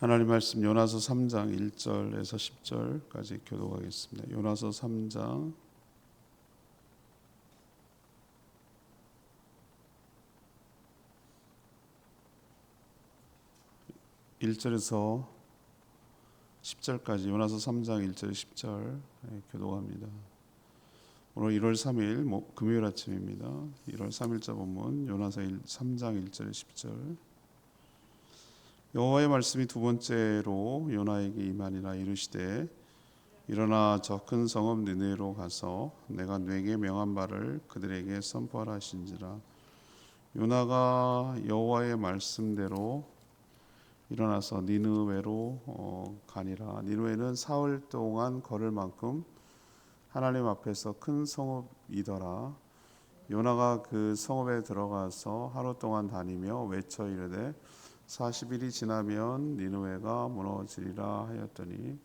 하나님 말씀 요나서 3장 1절에서 10절까지 교독하겠습니다. 요나서 3장 1절에서 10절까지 요나서 3장 1절 10절 교독합니다. 오늘 1월 3일 금요일 아침입니다. 1월 3일자 본문 요나서 3장 1절 10절. 여호와의 말씀이 두 번째로 요나에게 임하니라. 이르시되 일어나 저 큰 성읍 느느웨로 가서 내가 네게 명한 바를 그들에게 선포하라 하신지라. 요나가 여호와의 말씀대로 일어나서 니느웨로 가니라. 니느웨는 사흘 동안 걸을 만큼 하나님 앞에서 큰 성읍이더라. 요나가 그 성읍에 들어가서 하루 동안 다니며 외쳐 이르되 40일이 지나면 니느웨가 무너지리라 하였더니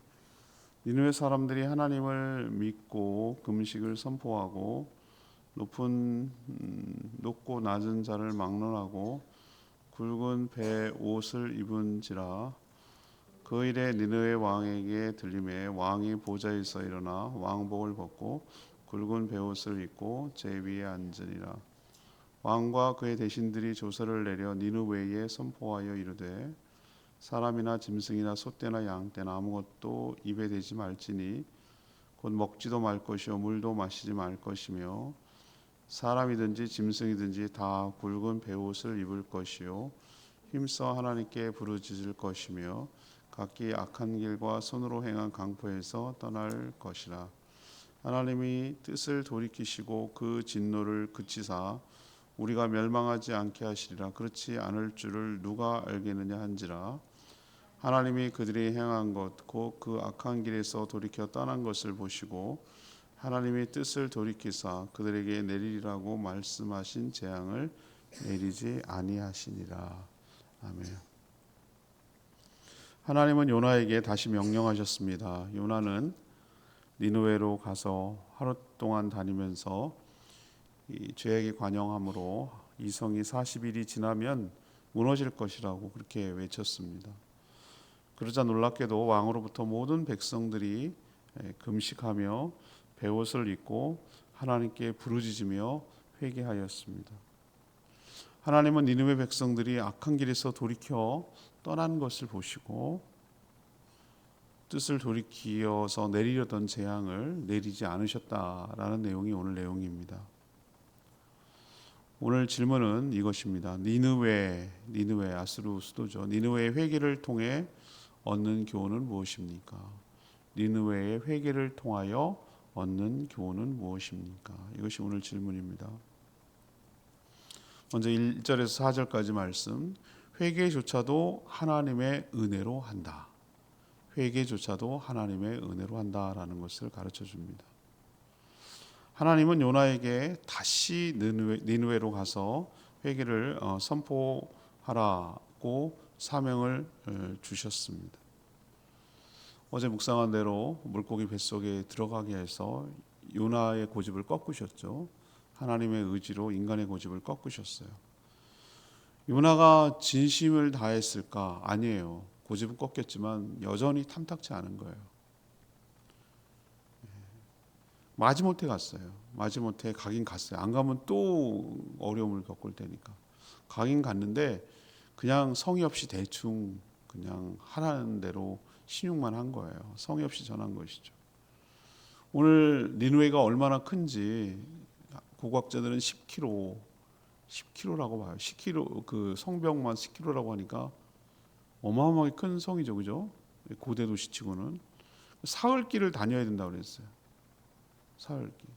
니느웨 사람들이 하나님을 믿고 금식을 선포하고 높고 낮은 자를 막론하고 굵은 배 옷을 입은지라. 그 일에 니느웨 왕에게 들림에 왕이 보좌에서 일어나 왕복을 벗고 굵은 배 옷을 입고 제 위에 앉으니라. 왕과 그의 대신들이 조서를 내려 니느웨에 선포하여 이르되 사람이나 짐승이나 소떼나 양떼나 아무것도 입에 대지 말지니 곧 먹지도 말 것이요 물도 마시지 말 것이며 사람이든지 짐승이든지 다 굵은 베옷을 입을 것이요 힘써 하나님께 부르짖을 것이며 각기 악한 길과 손으로 행한 강포에서 떠날 것이라. 하나님이 뜻을 돌이키시고 그 진노를 그치사 우리가 멸망하지 않게 하시리라. 그렇지 않을 줄을 누가 알겠느냐 한지라. 하나님이 그들이 행한 것 곧 그 악한 길에서 돌이켜 떠난 것을 보시고 하나님이 뜻을 돌이키사 그들에게 내리리라고 말씀하신 재앙을 내리지 아니하시니라. 아멘. 하나님은 요나에게 다시 명령하셨습니다. 요나는 니느웨로 가서 하루 동안 다니면서 이 죄악이 관영함으로 이 성이 40일이 지나면 무너질 것이라고 그렇게 외쳤습니다. 그러자 놀랍게도 왕으로부터 모든 백성들이 금식하며 베옷을 입고 하나님께 부르짖으며 회개하였습니다. 하나님은 니느웨 백성들이 악한 길에서 돌이켜 떠난 것을 보시고 뜻을 돌이키어서 내리려던 재앙을 내리지 않으셨다라는 내용이 오늘 내용입니다. 오늘 질문은 이것입니다. 니느웨 아수르 수도죠. 니느웨의 회개를 통해 얻는 교훈은 무엇입니까? 니느웨의 회개를 통하여 얻는 교훈은 무엇입니까? 이것이 오늘 질문입니다. 먼저 1절에서 4절까지 말씀. 회개조차도 하나님의 은혜로 한다. 회개조차도 하나님의 은혜로 한다라는 것을 가르쳐 줍니다. 하나님은 요나에게 다시 니느웨로 가서 회개를 선포하라고 사명을 주셨습니다. 어제 묵상한 대로 물고기 뱃속에 들어가게 해서 요나의 고집을 꺾으셨죠. 하나님의 의지로 인간의 고집을 꺾으셨어요. 요나가 진심을 다했을까? 아니에요. 고집은 꺾였지만 여전히 탐탁치 않은 거예요. 마지못해 갔어요. 마지못해 가긴 갔어요. 안 가면 또 어려움을 겪을 테니까. 가긴 갔는데 그냥 성의 없이 대충 그냥 하라는 대로 신용만 한 거예요. 성의 없이 전한 것이죠. 오늘 니느웨가 얼마나 큰지 고고학자들은 10km라고 봐요. 10km 그 성벽만 10km라고 하니까 어마어마하게 큰 성이죠, 그죠? 고대 도시치고는 사흘길을 다녀야 된다고 그랬어요. 사흘길.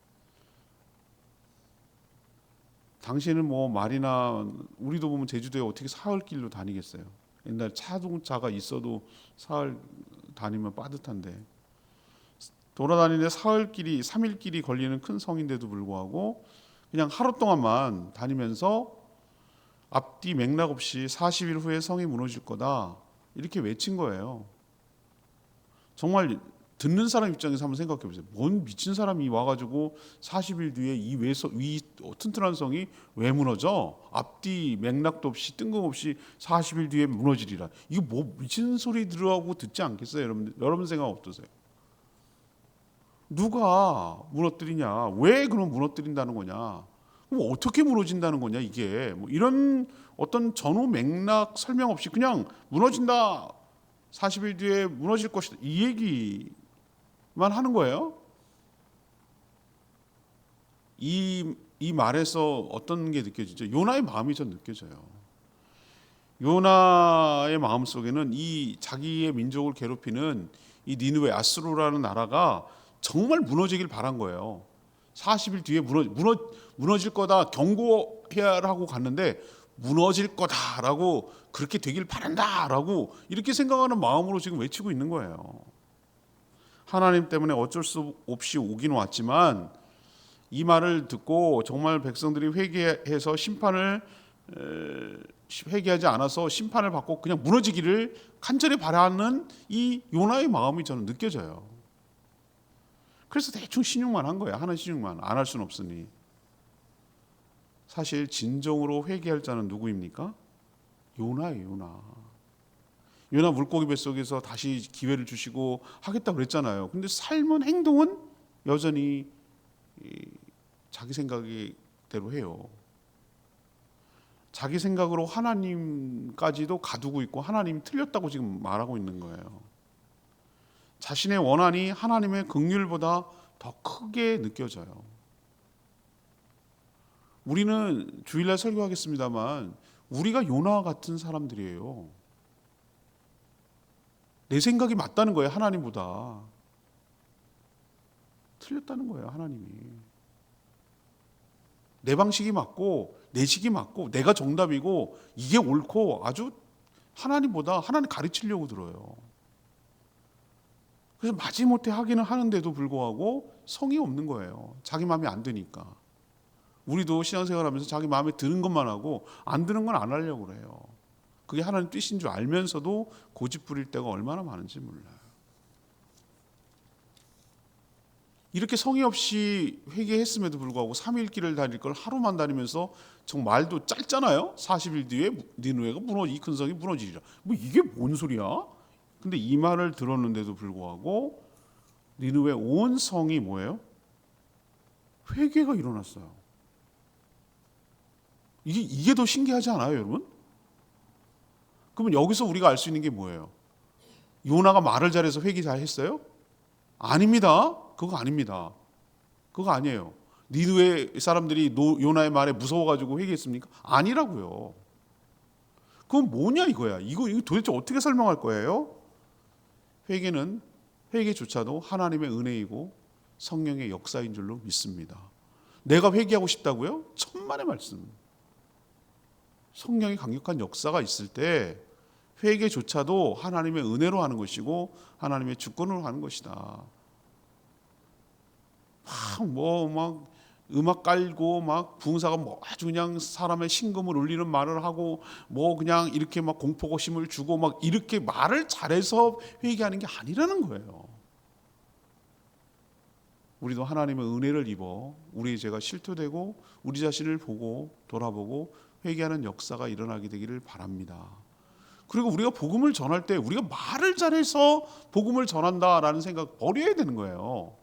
당시에는 뭐 말이나 우리도 보면 제주도에 어떻게 사흘길로 다니겠어요? 옛날 자동차가 있어도 사흘 다니면 빠듯한데 돌아다니는데 사흘길이 3일길이 걸리는 큰 성인데도 불구하고 그냥 하루 동안만 다니면서 앞뒤 맥락 없이 40일 후에 성이 무너질 거다 이렇게 외친 거예요. 정말 듣는 사람 입장에서 한번 생각해 보세요. 뭔 미친 사람이 와가지고 40일 뒤에 위 튼튼한 성이 왜 무너져? 앞뒤 맥락도 없이 뜬금없이 40일 뒤에 무너지리라. 이거 뭐 미친 소리 들으라고 듣지 않겠어요? 여러분 생각 어떠세요? 누가 무너뜨리냐? 왜 그럼 무너뜨린다는 거냐? 그럼 어떻게 무너진다는 거냐? 이게 뭐 이런 어떤 전후 맥락 설명 없이 그냥 무너진다. 40일 뒤에 무너질 것이다. 이 얘기만 하는 거예요. 이 말에서 어떤 게 느껴지죠? 요나의 마음이 전 느껴져요. 요나의 마음 속에는 이 자기의 민족을 괴롭히는 이 니느웨 아수르라는 나라가 정말 무너지길 바란 거예요. 40일 뒤에 무너질 거다 경고해야 하고 갔는데 무너질 거다라고 그렇게 되길 바란다라고 이렇게 생각하는 마음으로 지금 외치고 있는 거예요. 하나님 때문에 어쩔 수 없이 오긴 왔지만 이 말을 듣고 정말 백성들이 회개해서 회개하지 않아서 심판을 받고 그냥 무너지기를 간절히 바라는 이 요나의 마음이 저는 느껴져요. 그래서 대충 신용만 한 거예요. 하나님 신용만 안 할 수는 없으니. 사실 진정으로 회개할 자는 누구입니까? 요나예요. 요나 물고기 뱃속에서 다시 기회를 주시고 하겠다고 그랬잖아요. 근데 삶은 행동은 여전히 자기 생각대로 해요. 자기 생각으로 하나님까지도 가두고 있고 하나님 틀렸다고 지금 말하고 있는 거예요. 자신의 원한이 하나님의 긍휼보다 더 크게 느껴져요. 우리는 주일날 설교하겠습니다만 우리가 요나 같은 사람들이에요. 내 생각이 맞다는 거예요. 하나님보다 틀렸다는 거예요. 하나님이 내 방식이 맞고 내 식이 맞고 내가 정답이고 이게 옳고 아주 하나님보다 하나님 가르치려고 들어요. 그래서 마지못해 하기는 하는데도 불구하고 성이 없는 거예요. 자기 마음에 안 드니까. 우리도 신앙생활하면서 자기 마음에 드는 것만 하고 안 드는 건 안 하려고 그래요. 그게 하나님 뜻인 줄 알면서도 고집 부릴 때가 얼마나 많은지 몰라요. 이렇게 성의 없이 회개했음에도 불구하고 3일 길을 다닐 걸 하루만 다니면서 정말 말도 짧잖아요. 40일 뒤에 니느웨가 이 큰 성이 무너지리라. 뭐 이게 뭔 소리야? 근데 이 말을 들었는데도 불구하고 니느웨 온 성이 뭐예요? 회개가 일어났어요. 이게 더 신기하지 않아요, 여러분? 그러면 여기서 우리가 알 수 있는 게 뭐예요? 요나가 말을 잘해서 회개 잘했어요? 아닙니다. 그거 아닙니다. 그거 아니에요. 니느웨 사람들이 요나의 말에 무서워가지고 회개했습니까? 아니라고요. 그건 뭐냐 이거야. 이거 도대체 어떻게 설명할 거예요? 회개조차도 하나님의 은혜이고 성령의 역사인 줄로 믿습니다. 내가 회개하고 싶다고요? 천만의 말씀. 성령의 강력한 역사가 있을 때 회개조차도 하나님의 은혜로 하는 것이고 하나님의 주권으로 하는 것이다. 막 음악 깔고 막 부흥사가 뭐 아주 그냥 사람의 신금을 울리는 말을 하고 뭐 그냥 이렇게 막 공포고심을 주고 막 이렇게 말을 잘해서 회개하는 게 아니라는 거예요. 우리도 하나님의 은혜를 입어 우리의 죄가 실토되고 우리 자신을 보고 돌아보고 회개하는 역사가 일어나게 되기를 바랍니다. 그리고 우리가 복음을 전할 때 우리가 말을 잘해서 복음을 전한다라는 생각 버려야 되는 거예요.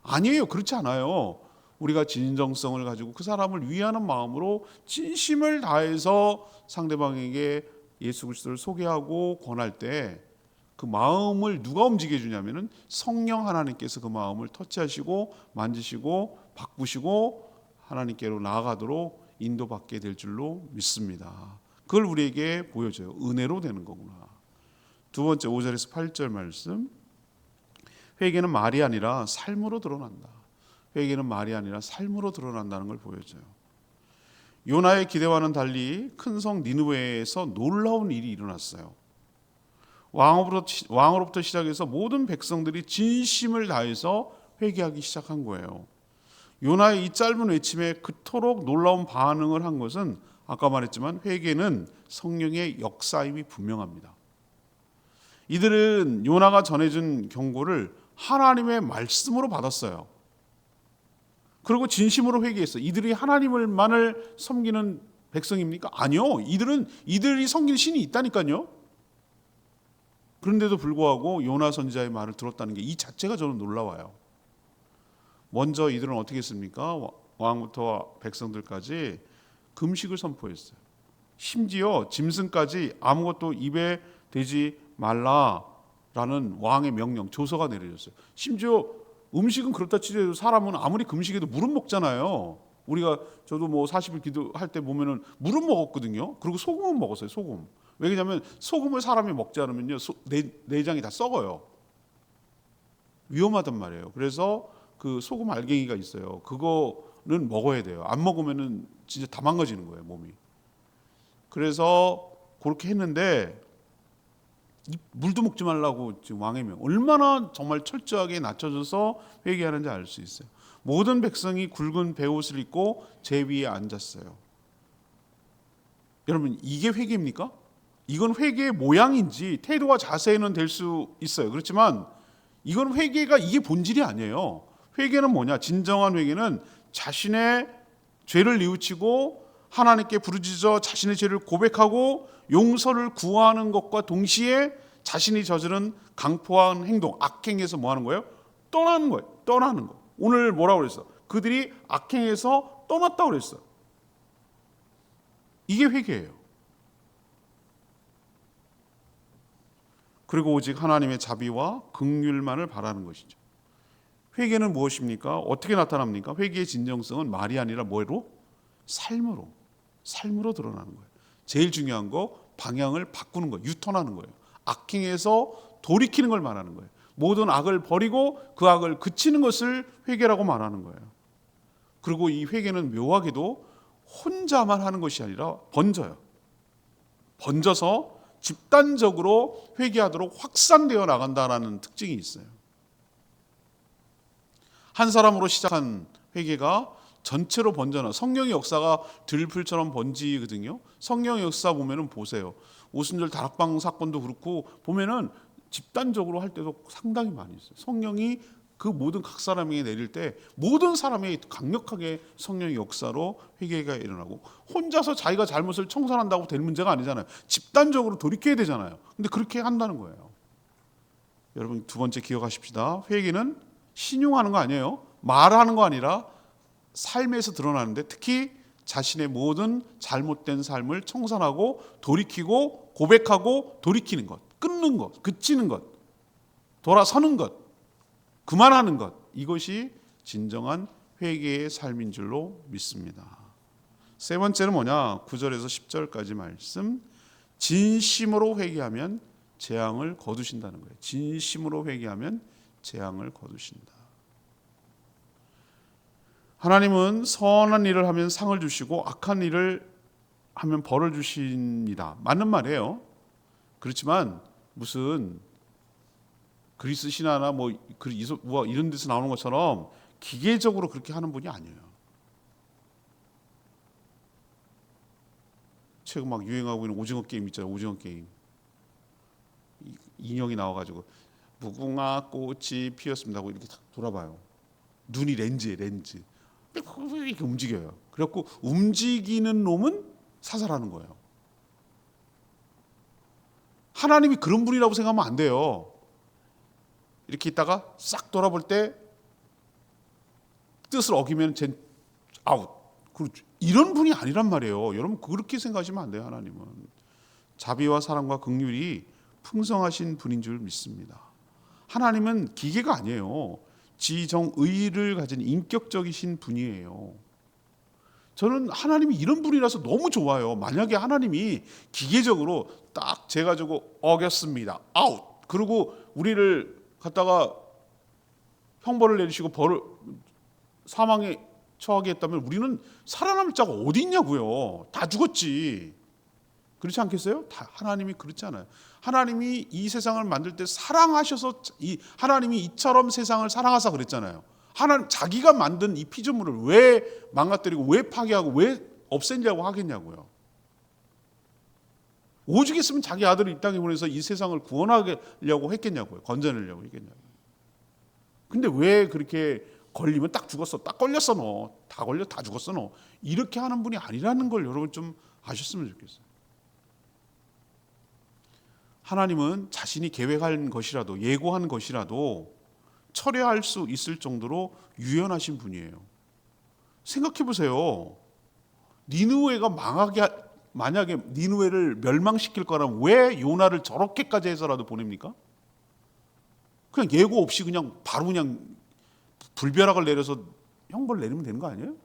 아니에요. 그렇지 않아요. 우리가 진정성을 가지고 그 사람을 위하는 마음으로 진심을 다해서 상대방에게 예수 그리스도를 소개하고 권할 때 그 마음을 누가 움직여 주냐면은 성령 하나님께서 그 마음을 터치하시고 만지시고 바꾸시고 하나님께로 나아가도록 인도받게 될 줄로 믿습니다. 그걸 우리에게 보여줘요. 은혜로 되는 거구나. 두 번째 5절에서 8절 말씀. 회개는 말이 아니라 삶으로 드러난다. 회개는 말이 아니라 삶으로 드러난다는 걸 보여줘요. 요나의 기대와는 달리 큰 성 니느웨에서 놀라운 일이 일어났어요. 왕으로부터 시작해서 모든 백성들이 진심을 다해서 회개하기 시작한 거예요. 요나의 이 짧은 외침에 그토록 놀라운 반응을 한 것은 아까 말했지만 회개는 성령의 역사임이 분명합니다. 이들은 요나가 전해준 경고를 하나님의 말씀으로 받았어요. 그리고 진심으로 회개했어요. 이들이 하나님을만을 섬기는 백성입니까? 아니요. 이들이 섬기는 신이 있다니까요. 그런데도 불구하고 요나 선지자의 말을 들었다는 게 이 자체가 저는 놀라워요. 먼저 이들은 어떻게 했습니까? 왕부터 백성들까지 금식을 선포했어요. 심지어 짐승까지 아무것도 입에 대지 말라라는 왕의 명령, 조서가 내려졌어요. 심지어 음식은 그렇다 치더라도 사람은 아무리 금식해도 물은 먹잖아요. 저도 뭐 40일 기도할 때 보면은 물은 먹었거든요. 그리고 소금은 먹었어요. 소금. 왜냐하면 소금을 사람이 먹지 않으면요 내장이 다 썩어요. 위험하단 말이에요. 그래서 그 소금 알갱이가 있어요. 그거는 먹어야 돼요. 안 먹으면은 진짜 다 망가지는 거예요, 몸이. 그래서 그렇게 했는데 물도 먹지 말라고 지금 왕의 명. 얼마나 정말 철저하게 낮춰져서 회개하는지 알 수 있어요. 모든 백성이 굵은 베옷을 입고 제 위에 앉았어요. 여러분, 이게 회개입니까? 이건 회개의 모양인지 태도와 자세는 될 수 있어요. 그렇지만 이건 회개가 이게 본질이 아니에요. 회개는 뭐냐? 진정한 회개는 자신의 죄를 뉘우치고 하나님께 부르짖어 자신의 죄를 고백하고 용서를 구하는 것과 동시에 자신이 저지른 강포한 행동, 악행에서 뭐 하는 거예요? 떠나는 거예요. 떠나는 거. 오늘 뭐라고 그랬어? 그들이 악행에서 떠났다고 그랬어. 이게 회개예요. 그리고 오직 하나님의 자비와 긍휼만을 바라는 것이죠. 회개는 무엇입니까? 어떻게 나타납니까? 회개의 진정성은 말이 아니라 뭐로? 삶으로 드러나는 거예요. 제일 중요한 거 방향을 바꾸는 거예요. 유턴하는 거예요. 악행에서 돌이키는 걸 말하는 거예요. 모든 악을 버리고 그 악을 그치는 것을 회개라고 말하는 거예요. 그리고 이 회개는 묘하게도 혼자만 하는 것이 아니라 번져요. 번져서 집단적으로 회개하도록 확산되어 나간다라는 특징이 있어요. 한 사람으로 시작한 회개가 전체로 번져나 성령의 역사가 들풀처럼 번지거든요. 성령의 역사 보면은 보세요. 오순절 다락방 사건도 그렇고 보면은 집단적으로 할 때도 상당히 많이 있어요. 성령이 그 모든 각 사람에게 내릴 때 모든 사람에게 강력하게 성령의 역사로 회개가 일어나고 혼자서 자기가 잘못을 청산한다고 될 문제가 아니잖아요. 집단적으로 돌이켜야 되잖아요. 근데 그렇게 한다는 거예요. 여러분 두 번째 기억하십시다. 회개는 신용하는 거 아니에요. 말하는 거 아니라 삶에서 드러나는데 특히 자신의 모든 잘못된 삶을 청산하고 돌이키고 고백하고 돌이키는 것, 끊는 것, 그치는 것, 돌아서는 것, 그만하는 것, 이것이 진정한 회개의 삶인 줄로 믿습니다. 세 번째는 뭐냐? 9절에서 10절까지 말씀. 진심으로 회개하면 재앙을 거두신다는 거예요. 진심으로 회개하면 재앙을 거두신다. 하나님은 선한 일을 하면 상을 주시고 악한 일을 하면 벌을 주십니다. 맞는 말이에요. 그렇지만 무슨 그리스 신화나 뭐 이런 데서 나오는 것처럼 기계적으로 그렇게 하는 분이 아니에요. 최근 막 유행하고 있는 오징어 게임 있잖아요. 오징어 게임. 인형이 나와가지고 무궁화 꽃이 피었습니다 하고 이렇게 딱 돌아봐요. 눈이 렌즈예요. 렌즈. 이렇게 움직여요. 그래갖고 움직이는 놈은 사살하는 거예요. 하나님이 그런 분이라고 생각하면 안 돼요. 이렇게 있다가 싹 돌아볼 때 뜻을 어기면 쟨 아웃. 이런 분이 아니란 말이에요. 여러분 그렇게 생각하시면 안 돼요. 하나님은 자비와 사랑과 긍휼이 풍성하신 분인 줄 믿습니다. 하나님은 기계가 아니에요. 지정의를 가진 인격적이신 분이에요. 저는 하나님이 이런 분이라서 너무 좋아요. 만약에 하나님이 기계적으로 딱 재가지고 어겼습니다. 아웃. 그리고 우리를 갖다가 형벌을 내리시고 사망에 처하게 했다면 우리는 살아남을 자가 어디 있냐고요. 다 죽었지. 그렇지 않겠어요? 하나님이 그렇지 않아요. 하나님이 이 세상을 만들 때 사랑하셔서 하나님이 이처럼 세상을 사랑하사 그랬잖아요. 하나님 자기가 만든 이 피조물을 왜 망가뜨리고 왜 파괴하고 왜 없애려고 하겠냐고요. 오죽했으면 자기 아들을 이 땅에 보내서 이 세상을 구원하려고 했겠냐고요. 건져내려고 했겠냐고요. 근데 왜 그렇게 걸리면 딱 죽었어, 딱 걸렸어, 너 다 걸려, 다 죽었어, 너 이렇게 하는 분이 아니라는 걸 여러분 좀 아셨으면 좋겠어요. 하나님은 자신이 계획한 것이라도, 예고한 것이라도 철회할 수 있을 정도로 유연하신 분이에요. 생각해 보세요. 니느웨가 만약에 니느웨를 멸망시킬 거라면 왜 요나를 저렇게까지 해서라도 보냅니까? 그냥 예고 없이 그냥 바로 그냥 불벼락을 내려서 형벌 내리면 되는 거 아니에요?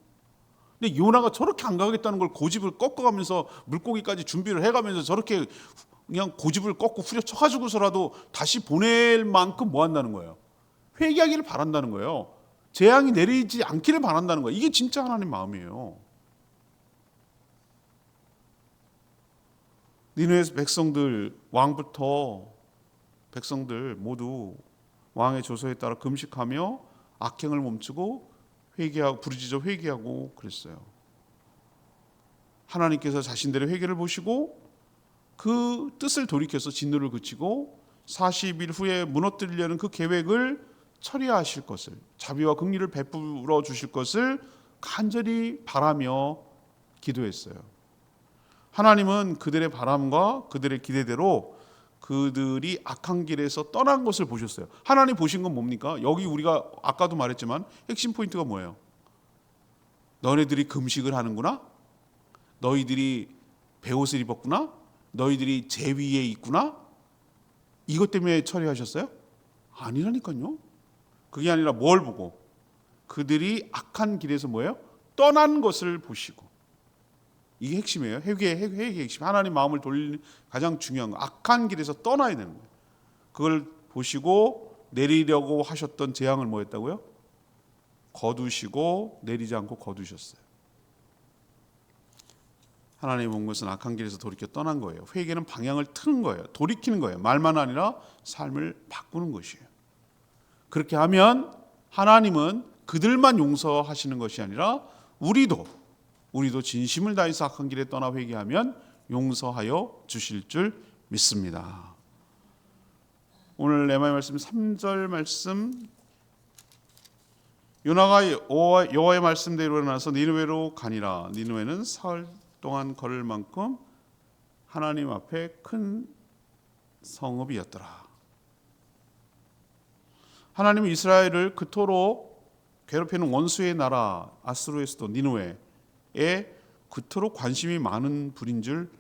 근데 요나가 저렇게 안 가겠다는 걸 고집을 꺾어가면서 물고기까지 준비를 해가면서 저렇게 그냥 고집을 꺾고 후려쳐가지고서라도 다시 보낼 만큼 뭐 한다는 거예요? 회개하기를 바란다는 거예요. 재앙이 내리지 않기를 바란다는 거예요. 이게 진짜 하나님 마음이에요. 니느웨 백성들, 왕부터 백성들 모두 왕의 조서에 따라 금식하며 악행을 멈추고 회개하고 부르짖어 회개하고 그랬어요. 하나님께서 자신들의 회개를 보시고 그 뜻을 돌이켜서 진노를 그치고 40일 후에 무너뜨리려는 그 계획을 처리하실 것을, 자비와 긍휼을 베풀어 주실 것을 간절히 바라며 기도했어요. 하나님은 그들의 바람과 그들의 기대대로 그들이 악한 길에서 떠난 것을 보셨어요. 하나님 보신 건 뭡니까? 여기 우리가 아까도 말했지만 핵심 포인트가 뭐예요? 너네들이 금식을 하는구나? 너희들이 베옷을 입었구나? 너희들이 제 위에 있구나? 이것 때문에 처리하셨어요? 아니라니까요. 그게 아니라 뭘 보고? 그들이 악한 길에서 뭐예요? 떠난 것을 보시고. 이게 핵심이에요. 회개의 핵심. 하나님 마음을 돌리는 가장 중요한 거. 악한 길에서 떠나야 되는 거예요. 그걸 보시고 내리려고 하셨던 재앙을 뭐 했다고요? 거두시고 내리지 않고 거두셨어요. 하나님이 본 것은 악한 길에서 돌이켜 떠난 거예요. 회개는 방향을 트는 거예요. 돌이키는 거예요. 말만 아니라 삶을 바꾸는 것이에요. 그렇게 하면 하나님은 그들만 용서하시는 것이 아니라 우리도 진심을 다해서 악한 길에 떠나 회개하면 용서하여 주실 줄 믿습니다. 오늘 레마의 말씀 3절 말씀, 요나가 여호와의 말씀대로 일어나서 니느웨로 가니라. 니느웨는 사흘 동안 걸을 만큼 하나님 앞에 큰 성읍이었더라. 하나님은 이스라엘을 그토록 괴롭히는 원수의 나라 아수르의 수도 니느웨에 그토록 관심이 많은 분인 줄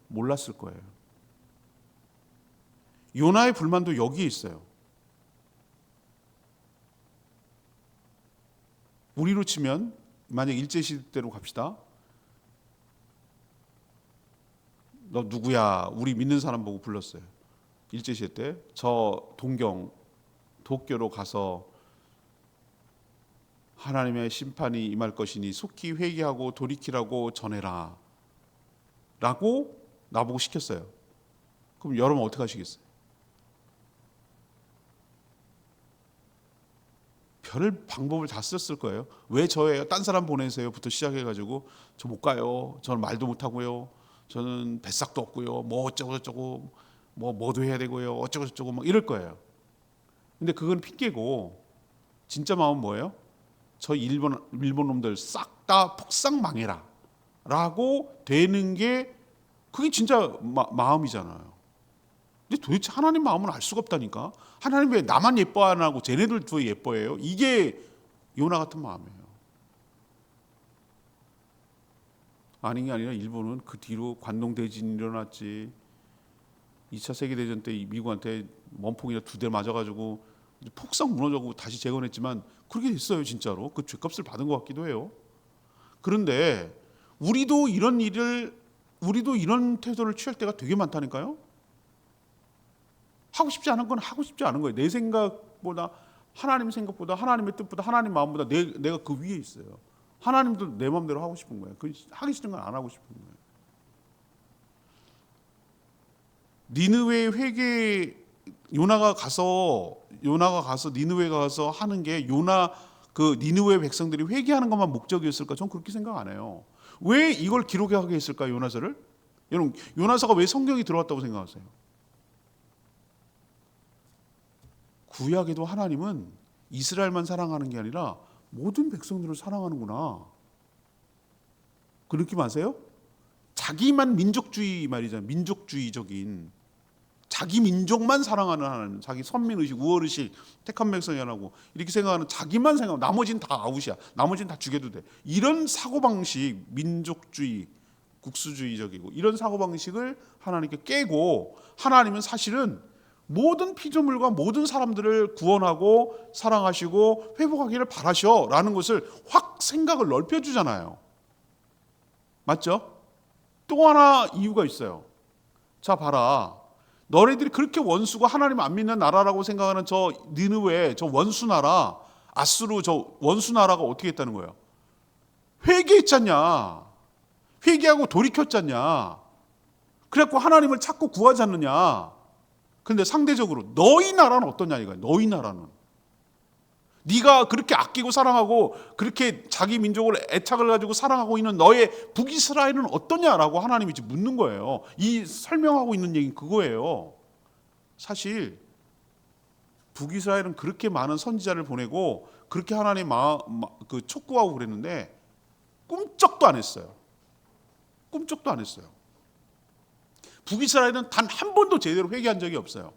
몰랐을 거예요. 요나의 불만도 여기에 있어요. 우리로 치면 만약 일제시대로 갑시다. 너 누구야? 우리 믿는 사람 보고 불렀어요. 일제시대 때 저 도쿄로 가서 하나님의 심판이 임할 것이니 속히 회개하고 돌이키라고 전해라 라고 나보고 시켰어요. 그럼 여러분 어떻게 하시겠어요? 별 방법을 다 썼을 거예요. 왜 저예요? 딴 사람 보내세요부터 시작해가지고 저 못 가요. 저는 말도 못하고요. 저는 뱃삭도 없고요. 뭐 어쩌고 저쩌고 뭐도 해야 되고요. 어쩌고 저쩌고 막 이럴 거예요. 근데 그건 핑계고 진짜 마음은 뭐예요? 저 일본 놈들 싹 다 폭삭 망해라 라고 되는 게 그게 진짜 마음이잖아요. 근데 도대체 하나님 마음은 알 수가 없다니까. 하나님 왜 나만 예뻐 안 하고 쟤네들 왜 예뻐해요? 이게 요나 같은 마음이에요. 아닌 게 아니라 일본은 그 뒤로 관동대진이 일어났지. 2차 세계대전 때 미국한테 원폭이나 2대 맞아가지고 폭삭 무너져고 다시 재건했지만 그렇게 됐어요. 진짜로 그 죄값을 받은 것 같기도 해요. 그런데 우리도 이런 태도를 취할 때가 되게 많다니까요. 하고 싶지 않은 건 하고 싶지 않은 거예요. 내 생각보다 하나님 생각보다 하나님의 뜻보다 하나님 마음보다 내가 그 위에 있어요. 하나님도 내 마음대로 하고 싶은 거예요. 하기 싫은 건 안 하고 싶은 거예요. 니느웨 회개 요나가 가서 니느웨가 가서 하는 게 그 니느웨 백성들이 회개하는 것만 목적이었을까? 전 그렇게 생각 안 해요. 왜 이걸 기록하게 했을까? 요나서를 여러분, 요나서가 왜 성경에 들어왔다고 생각하세요? 구약에도 하나님은 이스라엘만 사랑하는 게 아니라 모든 백성들을 사랑하는구나. 그 느낌 아세요? 자기만 민족주의 말이잖아요. 민족주의적인 자기 민족만 사랑하는 하나님, 자기 선민의식, 우월의식, 택한 백성이 하나고 이렇게 생각하는 자기만 생각하고 나머지는 다 아웃이야. 나머지는 다 죽여도 돼. 이런 사고방식, 민족주의, 국수주의적이고 이런 사고방식을 하나님께 깨고 하나님은 사실은 모든 피조물과 모든 사람들을 구원하고 사랑하시고 회복하기를 바라셔라는 것을 확 생각을 넓혀주잖아요. 맞죠? 또 하나 이유가 있어요. 자 봐라. 너네들이 그렇게 원수고 하나님 안 믿는 나라라고 생각하는 저 니느웨, 저 원수 나라, 아수르 저 원수 나라가 어떻게 했다는 거예요? 회개했잖냐. 회개하고 돌이켰잖냐. 그래갖고 하나님을 찾고 구하지 않느냐. 근데 상대적으로 너희 나라는 어떠냐 이거예요. 너희 나라는. 네가 그렇게 아끼고 사랑하고 그렇게 자기 민족을 애착을 가지고 사랑하고 있는 너의 북이스라엘은 어떠냐라고 하나님이 지금 묻는 거예요. 이 설명하고 있는 얘기는 그거예요. 사실 북이스라엘은 그렇게 많은 선지자를 보내고 그렇게 하나님 그 촉구하고 그랬는데 꿈쩍도 안 했어요. 꿈쩍도 안 했어요. 북이스라엘은 단 한 번도 제대로 회개한 적이 없어요.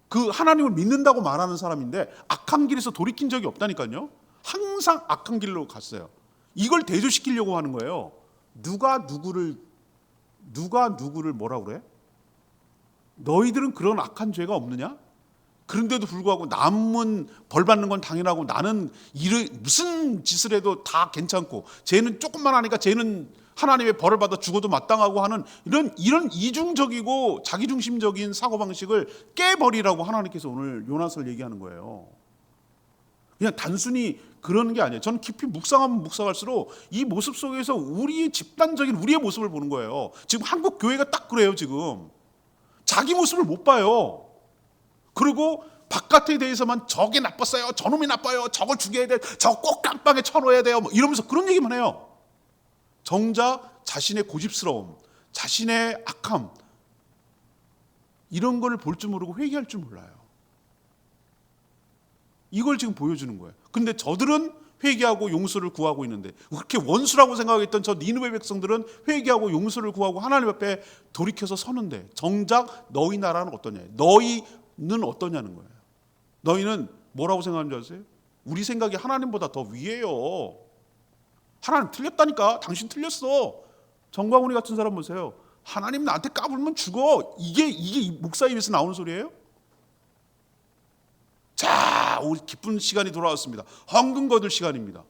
그 하나님을 믿는다고 말하는 사람인데 악한 길에서 돌이킨 적이 없다니까요. 항상 악한 길로 갔어요. 이걸 대조시키려고 하는 거예요. 누가 누구를 뭐라고 그래? 너희들은 그런 악한 죄가 없느냐? 그런데도 불구하고 남은 벌 받는 건 당연하고 나는 무슨 짓을 해도 다 괜찮고 쟤는 조금만 하니까 쟤는 하나님의 벌을 받아 죽어도 마땅하고 하는 이런 이중적이고 자기중심적인 사고방식을 깨버리라고 하나님께서 오늘 요나서를 얘기하는 거예요. 그냥 단순히 그러는 게 아니에요. 저는 깊이 묵상하면 묵상할수록 이 모습 속에서 우리의 집단적인 우리의 모습을 보는 거예요. 지금 한국 교회가 딱 그래요. 지금 자기 모습을 못 봐요. 그리고 바깥에 대해서만 저게 나빴어요. 저놈이 나빠요. 저걸 죽여야 돼. 저거 꼭 깜빵에 쳐넣어야 돼요. 뭐 이러면서 그런 얘기만 해요. 정작 자신의 고집스러움, 자신의 악함 이런 걸 볼 줄 모르고 회개할 줄 몰라요. 이걸 지금 보여주는 거예요. 근데 저들은 회개하고 용서를 구하고 있는데 그렇게 원수라고 생각했던 저 니느웨 백성들은 회개하고 용서를 구하고 하나님 앞에 돌이켜서 서는데 정작 너희 나라는 어떠냐? 너희는 어떠냐는 거예요. 너희는 뭐라고 생각하는 줄 아세요? 우리 생각이 하나님보다 더 위에요. 하나님 틀렸다니까. 당신 틀렸어. 정광훈이 같은 사람 보세요. 하나님 나한테 까불면 죽어. 이게 목사 입에서 나오는 소리예요? 자, 우리 기쁜 시간이 돌아왔습니다. 헌금 거둘 시간입니다.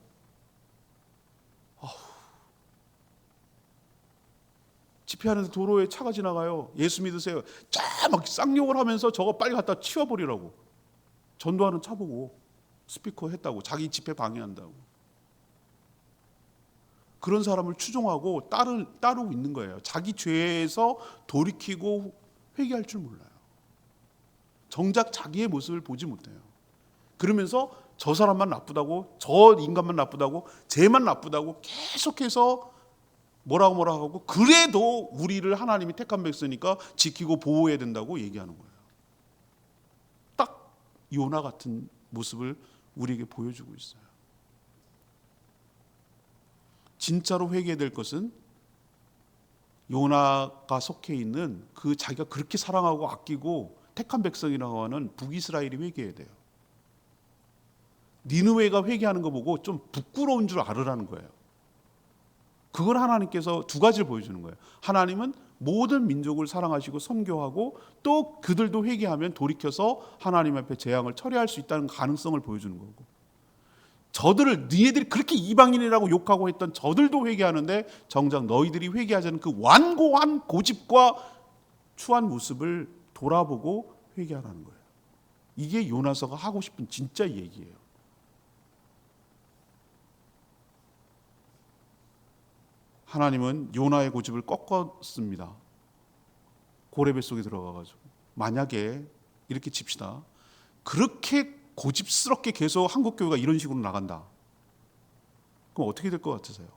집회하는데 도로에 차가 지나가요. 예수 믿으세요. 막 쌍욕을 하면서 저거 빨리 갖다 치워버리라고. 전도하는 차 보고 스피커 했다고. 자기 집회 방해한다고. 그런 사람을 추종하고 따르고 있는 거예요. 자기 죄에서 돌이키고 회개할 줄 몰라요. 정작 자기의 모습을 보지 못해요. 그러면서 저 사람만 나쁘다고, 저 인간만 나쁘다고, 쟤만 나쁘다고 계속해서 뭐라고 하고 그래도 우리를 하나님이 택한 백성이니까 지키고 보호해야 된다고 얘기하는 거예요. 딱 요나 같은 모습을 우리에게 보여주고 있어요. 진짜로 회개해야 될 것은 요나가 속해 있는 그 자기가 그렇게 사랑하고 아끼고 택한 백성이라고 하는 북이스라엘이 회개해야 돼요. 니느웨가 회개하는 거 보고 좀 부끄러운 줄 알으라는 거예요. 그걸 하나님께서 두 가지를 보여주는 거예요. 하나님은 모든 민족을 사랑하시고 선교하고 또 그들도 회개하면 돌이켜서 하나님 앞에 재앙을 처리할 수 있다는 가능성을 보여주는 거고, 너희들이 그렇게 이방인이라고 욕하고 했던 저들도 회개하는데 정작 너희들이 회개하지 않은 그 완고한 고집과 추한 모습을 돌아보고 회개하라는 거예요. 이게 요나서가 하고 싶은 진짜 얘기예요. 하나님은 요나의 고집을 꺾었습니다. 고레벨 속에 들어가가지고. 만약에 이렇게 칩시다. 그렇게 고집스럽게 계속 한국교회가 이런 식으로 나간다. 그럼 어떻게 될 것 같으세요?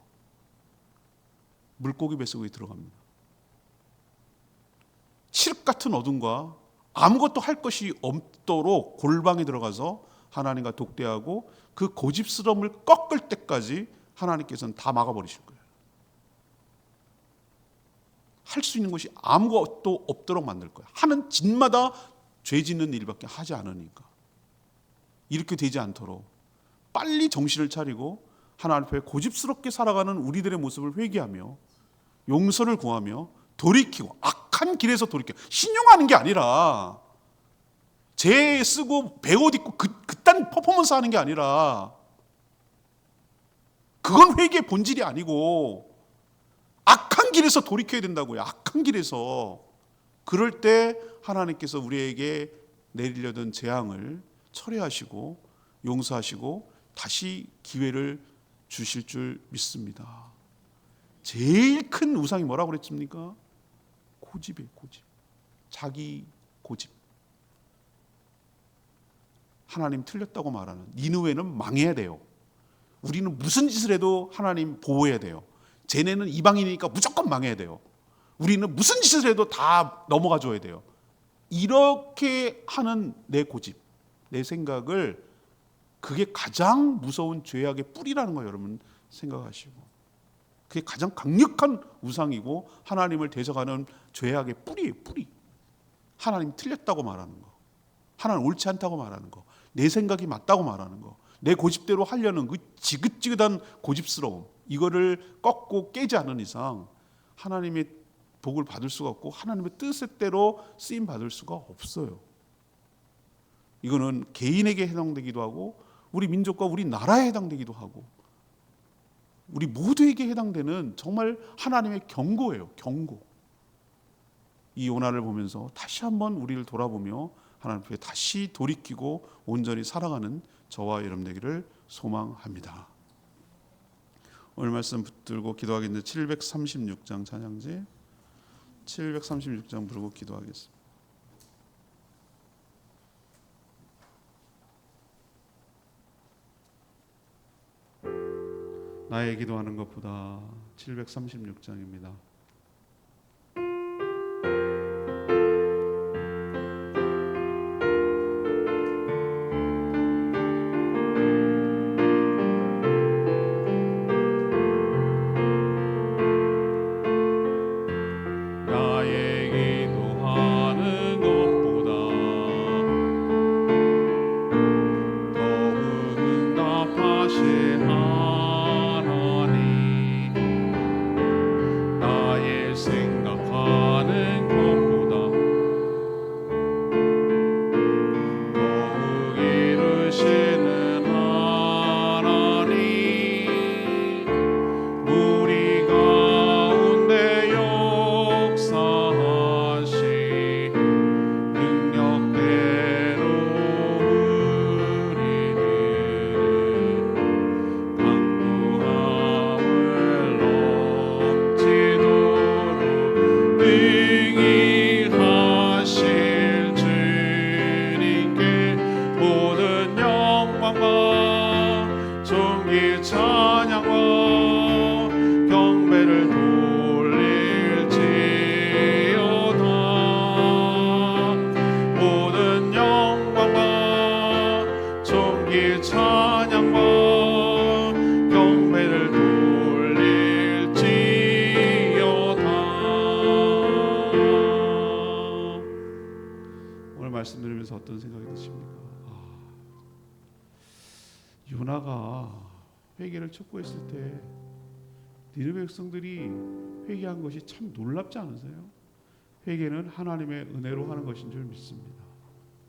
물고기 뱃속에 들어갑니다. 칠흑 같은 어둠과 아무것도 할 것이 없도록 골방에 들어가서 하나님과 독대하고 그 고집스러움을 꺾을 때까지 하나님께서는 다 막아버리실 거예요. 할 수 있는 것이 아무것도 없도록 만들 거예요. 하는 짓마다 죄 짓는 일밖에 하지 않으니까. 이렇게 되지 않도록 빨리 정신을 차리고 하나님 앞에 고집스럽게 살아가는 우리들의 모습을 회개하며 용서를 구하며 돌이키고 악한 길에서 돌이켜 신용하는 게 아니라 죄 쓰고 배옷 입고 그딴 퍼포먼스 하는 게 아니라 그건 회개의 본질이 아니고 악한 길에서 돌이켜야 된다고요. 악한 길에서. 그럴 때 하나님께서 우리에게 내리려던 재앙을 철회하시고 용서하시고 다시 기회를 주실 줄 믿습니다. 제일 큰 우상이 뭐라고 그랬습니까? 고집이에요. 고집. 자기 고집. 하나님 틀렸다고 말하는. 니느웨는 망해야 돼요. 우리는 무슨 짓을 해도 하나님 보호해야 돼요. 쟤네는 이방인이니까 무조건 망해야 돼요. 우리는 무슨 짓을 해도 다 넘어가 줘야 돼요. 이렇게 하는 내 고집, 내 생각을, 그게 가장 무서운 죄악의 뿌리라는 거 여러분 생각하시고, 그게 가장 강력한 우상이고 하나님을 대적하는 죄악의 뿌리예요. 뿌리. 하나님 틀렸다고 말하는 거, 하나님 옳지 않다고 말하는 거, 내 생각이 맞다고 말하는 거, 내 고집대로 하려는 그 지긋지긋한 고집스러움, 이거를 꺾고 깨지 않은 이상 하나님의 복을 받을 수가 없고 하나님의 뜻대로 쓰임 받을 수가 없어요. 이거는 개인에게 해당되기도 하고 우리 민족과 우리 나라에 해당되기도 하고 우리 모두에게 해당되는 정말 하나님의 경고예요. 경고. 이 요나를 보면서 다시 한번 우리를 돌아보며 하나님 앞에 다시 돌이키고 온전히 살아가는 저와 여러분 되기를 소망합니다. 오늘 말씀 붙들고 기도하겠는데 736장 찬양지 736장 부르고 기도하겠습니다. 나의 기도하는 것보다 736장입니다. 말씀 들으면서 어떤 생각이 드십니까? 요나가 회개를 촉구했을 때 니느웨 백성들이 회개한 것이 참 놀랍지 않으세요? 회개는 하나님의 은혜로 하는 것인 줄 믿습니다.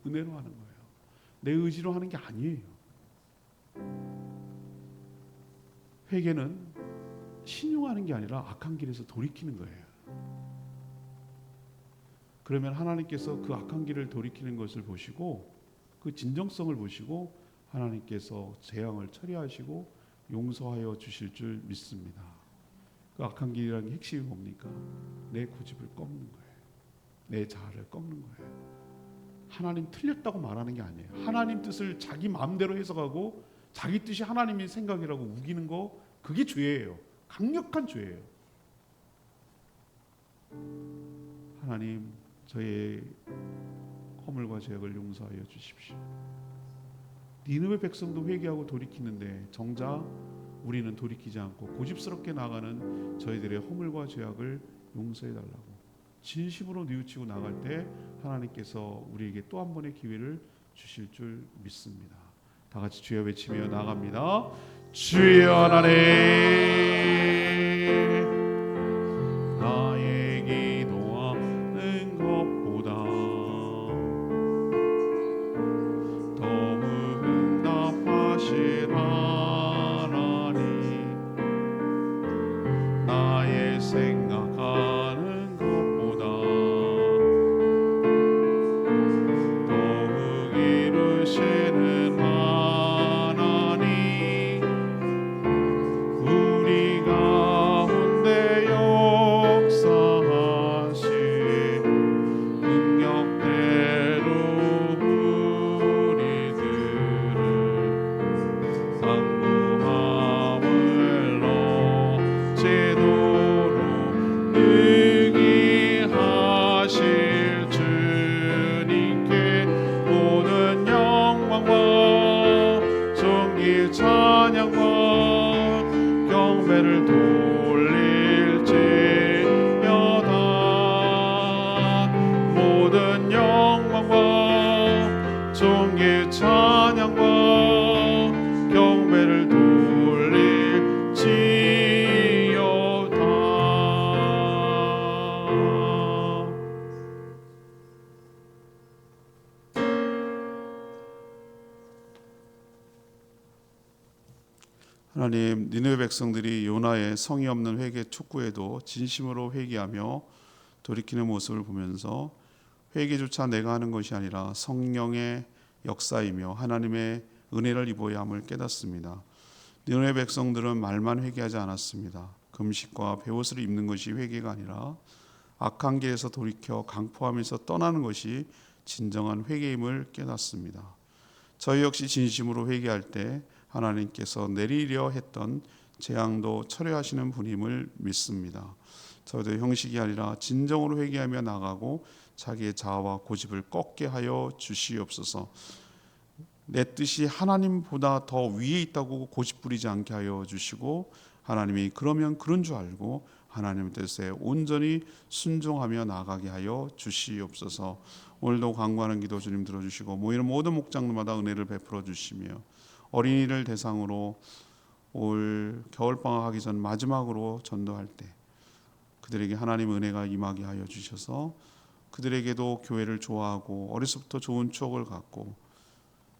은혜로 하는 거예요. 내 의지로 하는 게 아니에요. 회개는 신용하는 게 아니라 악한 길에서 돌이키는 거예요. 그러면 하나님께서 그 악한 길을 돌이키는 것을 보시고 그 진정성을 보시고 하나님께서 재앙을 처리하시고 용서하여 주실 줄 믿습니다. 그 악한 길이라는 게 핵심이 뭡니까? 내 고집을 꺾는 거예요. 내 자아를 꺾는 거예요. 하나님 틀렸다고 말하는 게 아니에요. 하나님 뜻을 자기 마음대로 해석하고 자기 뜻이 하나님의 생각이라고 우기는 거, 그게 죄예요. 강력한 죄예요. 하나님, 저의 허물과 죄악을 용서하여 주십시오. 니느웨 백성도 회개하고 돌이키는데 정작 우리는 돌이키지 않고 고집스럽게 나가는 저희들의 허물과 죄악을 용서해 달라고 진심으로 뉘우치고 나갈 때 하나님께서 우리에게 또 한 번의 기회를 주실 줄 믿습니다. 다 같이 주여 외치며 나갑니다. 주여 하나님, 나의 기도하는 것보다 더 응답하실 하나님, 나의 생각하는 것보다 더욱 이루시는 하나님, 우리 가운데 역사하신 능력대로 우리들을 강구함을 넘치도록 능히 하실 주님께 모든 영광과 존귀 찬양과 경배를 돌릴지어다. 모든 영광과 존귀 찬양과 경배를 돌릴지어다. 하나님, 니느웨 백성들이 요나의 성의 없는 회개 촉구에도 진심으로 회개하며 돌이키는 모습을 보면서 회개조차 내가 하는 것이 아니라 성령의 역사이며 하나님의 은혜를 입어야 함을 깨닫습니다. 니느웨 백성들은 말만 회개하지 않았습니다. 금식과 베옷을 입는 것이 회개가 아니라 악한 길에서 돌이켜 강포하면서 떠나는 것이 진정한 회개임을 깨닫습니다. 저희 역시 진심으로 회개할 때 하나님께서 내리려 했던 재앙도 철회하시는 분임을 믿습니다. 저희도 형식이 아니라 진정으로 회개하며 나가고 자기의 자아와 고집을 꺾게 하여 주시옵소서. 내 뜻이 하나님보다 더 위에 있다고 고집 부리지 않게 하여 주시고, 하나님이 그러면 그런 줄 알고 하나님의 뜻에 온전히 순종하며 나가게 하여 주시옵소서. 오늘도 간구하는 기도 주님 들어주시고 모이는 모든 목장들마다 은혜를 베풀어 주시며 어린이를 대상으로 올 겨울방학하기 전 마지막으로 전도할 때 그들에게 하나님의 은혜가 임하게 하여 주셔서 그들에게도 교회를 좋아하고 어려서부터 좋은 추억을 갖고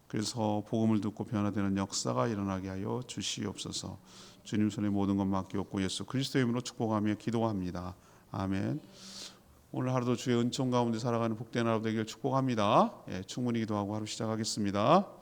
그래서 복음을 듣고 변화되는 역사가 일어나게 하여 주시옵소서. 주님 손에 모든 것 맡기옵고 예수 그리스도의 이름으로 축복하며 기도합니다. 아멘. 오늘 하루도 주의 은총 가운데 살아가는 복된 하루 되기를 축복합니다. 충분히 기도하고 하루 시작하겠습니다.